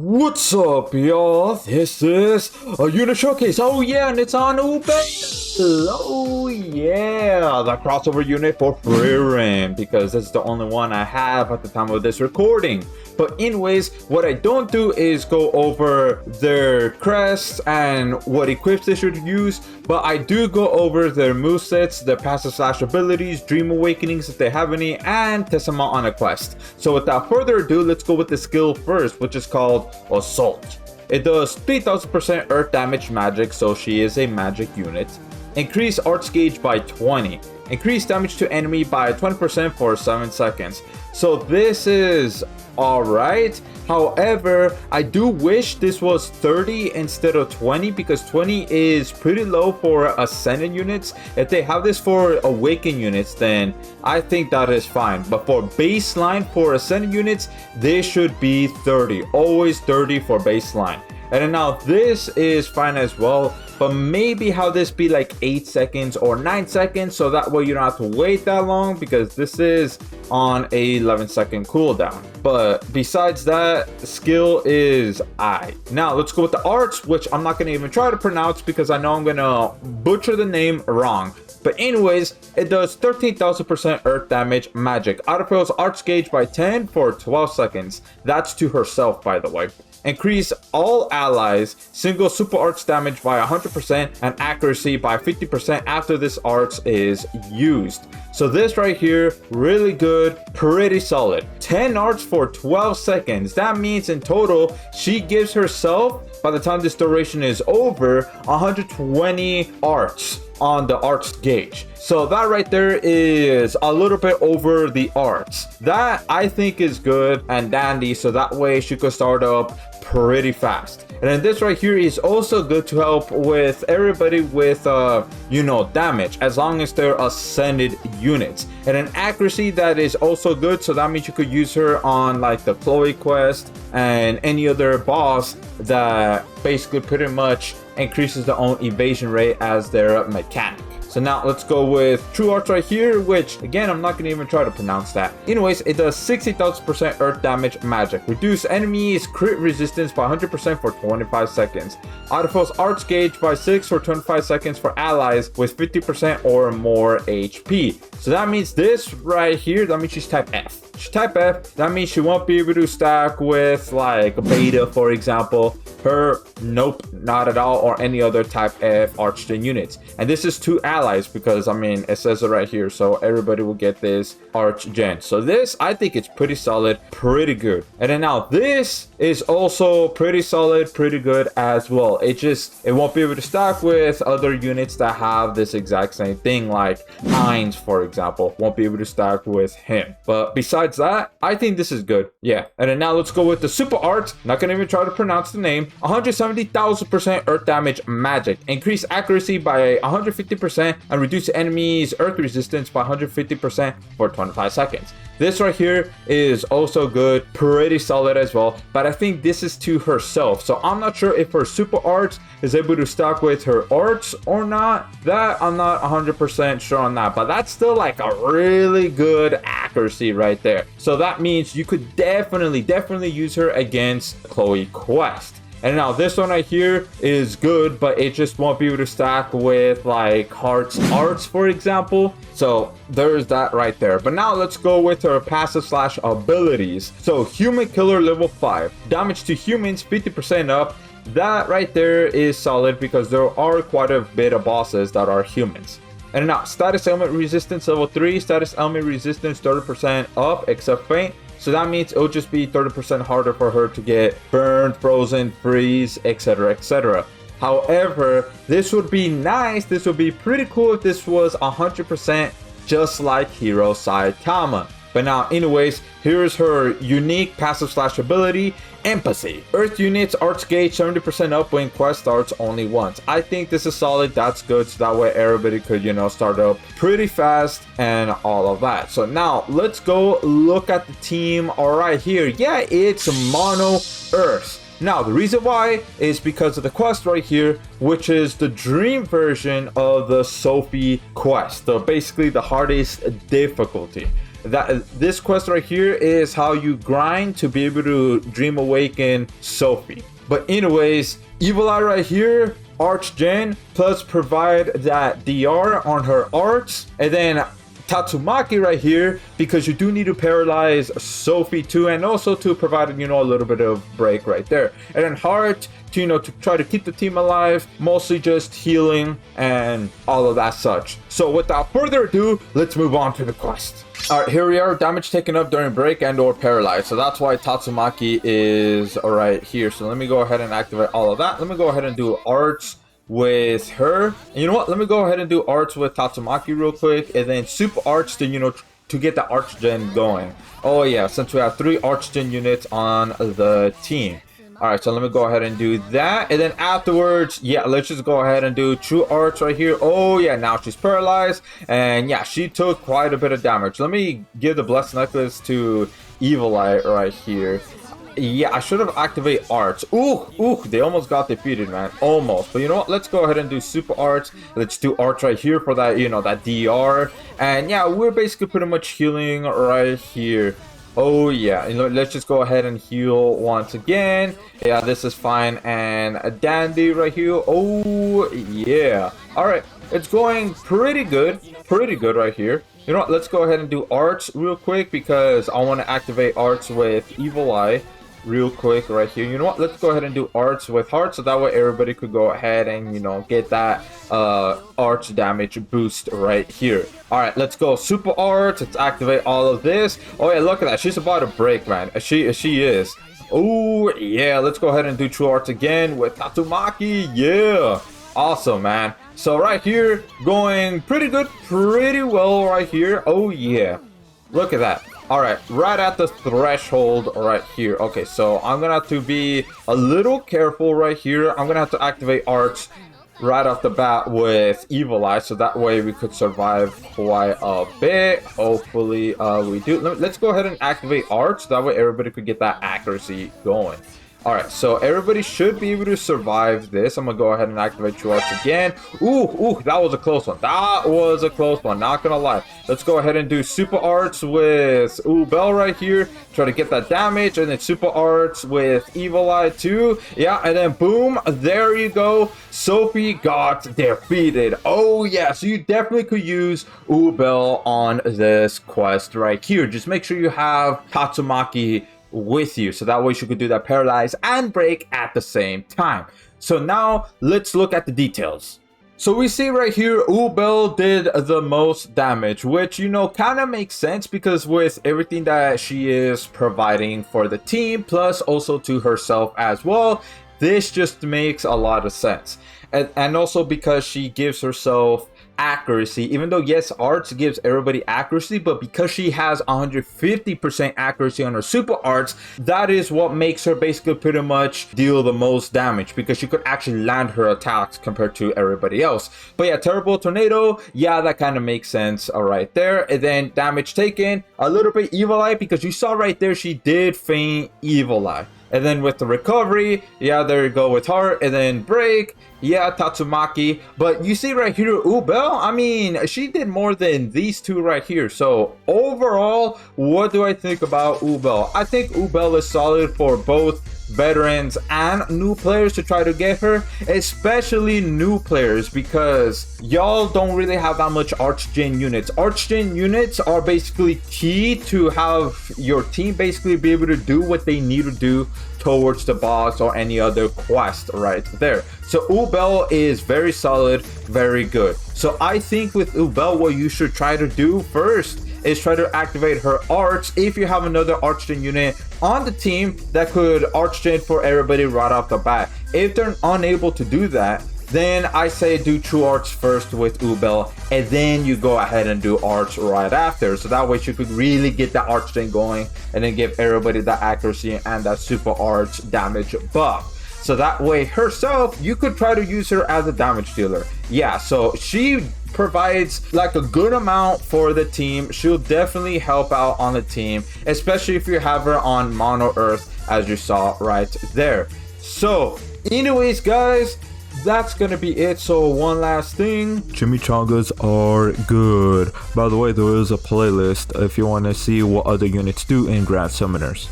What's up, y'all? This is a unit showcase. Oh yeah, and it's on Ubel. Oh yeah, the crossover unit for Frieren, because this is the only one I have at the time of this recording. But anyways, what I don't do is go over their crests and what equips they should use, but I do go over their movesets, their passive slash abilities, dream awakenings if they have any, and test them out on a quest. So without further ado, let's go with the skill first, which is called Assault. It does 3000% earth damage magic, so she is a magic unit. Increase arts gauge by 20. Increase damage to enemy by 20% for 7 seconds. So this is alright. However, I do wish this was 30 instead of 20, because 20 is pretty low for ascended units. If they have this for awakened units, then I think that is fine. But for baseline for ascended units, this should be 30. Always 30 for baseline. And then now this is fine as well, but maybe how this be like 8 seconds or 9 seconds, so that way you don't have to wait that long, because this is on a 11-second cooldown. But besides that, skill is I. Now let's go with the arts, which I'm not gonna even try to pronounce because I know I'm gonna butcher the name wrong. But anyways, it does 13,000% earth damage magic. Autofills arts gauge by 10 for 12 seconds. That's to herself, by the way. Increase all allies single super arts damage by 100% and accuracy by 50% after this arts is used. So this right here, really good, pretty solid. 10 arts for 12 seconds. That means in total, she gives herself, by the time this duration is over, 120 arts on the arts gauge. So that right there is a little bit over the arts. That I think is good and dandy, so that way she could start up pretty fast. And then this right here is also good to help with everybody with damage, as long as they're ascended units. And an accuracy that is also good, so that means you could use her on like the Chloe quest and any other boss that basically pretty much increases their own evasion rate as their mechanic. So now let's go with True Arts right here, which again, I'm not going to even try to pronounce that. Anyways, it does 60,000% earth damage magic. Reduce enemies crit resistance by 100% for 25 seconds. Autofills arts gauge by 6 for 25 seconds for allies with 50% or more HP. So that means this right here, that means she's type F. She's type F, that means she won't be able to stack with like Beta, for example. Her, nope, not at all, or any other type F archgen units. And this is to allies, because I mean it says it right here, so everybody will get this archgen. So this, I think it's pretty solid, pretty good. And then now this is also pretty solid, pretty good as well. It won't be able to stack with other units that have this exact same thing, like Heinz, for example, won't be able to stack with him. But besides that, I think this is good. Yeah. And then now let's go with the super art. Not gonna even try to pronounce the name. 170,000% earth damage magic. Increase accuracy by 150% and reduce enemies earth resistance by 150% for 25 seconds. This right here is also good, pretty solid as well, but I think this is to herself. So I'm not sure if her super arts is able to stack with her arts or not. That I'm not 100% sure on that, but that's still like a really good accuracy right there. So that means you could definitely use her against Chloe quest. And now this one right here is good, but it just won't be able to stack with like Heart's Arts, for example. So there's that right there. But now let's go with her passive slash abilities. So Human Killer level 5. Damage to humans 50% up. That right there is solid, because there are quite a bit of bosses that are humans. And now status element resistance level 3. Status element resistance 30% up except faint. So that means it'll just be 30% harder for her to get burned, frozen, freeze, etc, etc. However, this would be nice, this would be pretty cool if this was 100% just like Hero Saitama. But now anyways, here's her unique passive slash ability, Empathy. Earth units arts gauge 70% up when quest starts only once. I think this is solid, that's good, so that way everybody could, start up pretty fast and all of that. So now let's go look at the team. All right, here, yeah, it's Mono Earth. Now, the reason why is because of the quest right here, which is the dream version of the Sophie quest, basically the hardest difficulty. that this quest right here is how you grind to be able to Dream Awaken Sophie. But anyways, Evil Eye right here, Arch Gen, plus provide that DR on her arts, and then Tatsumaki right here, because you do need to paralyze Sophie too, and also to provide, you know, a little bit of break right there. And then Heart to, you know, to try to keep the team alive, mostly just healing and all of that such. So without further ado, let's move on to the quest. All right, here we are, damage taken up during break and or paralyzed. So that's why Tatsumaki is right here. So let me go ahead and activate all of that. Let me go ahead and do arts with her. And you know what? Let me go ahead and do arts with Tatsumaki real quick, and then super arts to, you know, to get the arch gen going. Oh yeah, since we have 3 arch gen units on the team. All right, so let me go ahead and do that, and then afterwards, yeah, let's just go ahead and do true arts right here. Oh yeah, now she's paralyzed, and yeah, she took quite a bit of damage. Let me give the blessed necklace to Evil Eye right here. Yeah, I should have activated arts. Ooh, they almost got defeated, man. Almost. But you know what? Let's go ahead and do super arts. Let's do arts right here for that, you know, that DR. And yeah, we're basically pretty much healing right here. Oh yeah, you know, let's just go ahead and heal once again. Yeah, this is fine. And a dandy right here. Oh yeah. All right, it's going pretty good right here. You know what? Let's go ahead and do arts real quick, because I want to activate arts with Evil Eye real quick right here. You know what? Let's go ahead and do arts with heart, so that way everybody could go ahead and, you know, get that arch damage boost right here. All right, let's go super arts. Let's activate all of this. Oh yeah, look at that. She's about to break, man. She is. Oh yeah, let's go ahead and do true arts again with Tatsumaki. Yeah, awesome, man. So right here, going pretty good, pretty well right here. Oh yeah, look at that. All right, right at the threshold right here. Okay, so I'm gonna have to be a little careful right here. I'm gonna have to activate arts right off the bat with Evil Eye, so that way we could survive quite a bit. Hopefully we do. Let's go ahead and activate arts, that way everybody could get that accuracy going. All right, so everybody should be able to survive this. I'm gonna go ahead and activate true arts again. Ooh, that was a close one. That was a close one, not gonna lie. Let's go ahead and do super arts with Ubel right here. Try to get that damage, and then super arts with Evil Eye too. Yeah, and then boom, there you go. Sophie got defeated. Oh yeah, so you definitely could use Ubel on this quest right here. Just make sure you have Tatsumaki with you, so that way she could do that paralyze and break at the same time. So now let's look at the details. So we see right here Ubel did the most damage, which, you know, kind of makes sense, because with everything that she is providing for the team, plus also to herself as well, this just makes a lot of sense. And also because she gives herself accuracy, even though yes, arts gives everybody accuracy, but because she has 150% accuracy on her super arts, that is what makes her basically pretty much deal the most damage, because she could actually land her attacks compared to everybody else. But yeah, terrible tornado, yeah, that kind of makes sense right there. And then damage taken a little bit Evil Eye, because you saw right there she did feign Evil Eye. And then with the recovery, yeah, there you go with heart. And then break, yeah, Tatsumaki. But you see right here, Ubel, I mean, she did more than these two right here. So overall, what do I think about Ubel? I think Ubel is solid for both veterans and new players to try to get her, especially new players, because y'all don't really have that much arch-gen units. Arch-gen units are basically key to have your team basically be able to do what they need to do towards the boss or any other quest right there. So Ubel is very solid, very good. So I think with Ubel, what you should try to do first is try to activate her arts if you have another archgen unit on the team that could archgen for everybody right off the bat. If they're unable to do that, then I say do true arts first with Ubel, and then you go ahead and do arts right after, so that way she could really get the archgen going and then give everybody that accuracy and that super arts damage buff. So that way herself, you could try to use her as a damage dealer. Yeah, so she provides like a good amount for the team. She'll definitely help out on the team, especially if you have her on mono earth, as you saw right there. So anyways guys, that's gonna be it. So one last thing, chimichangas are good. By the way, there is a playlist if you want to see what other units do in Grand Summoners.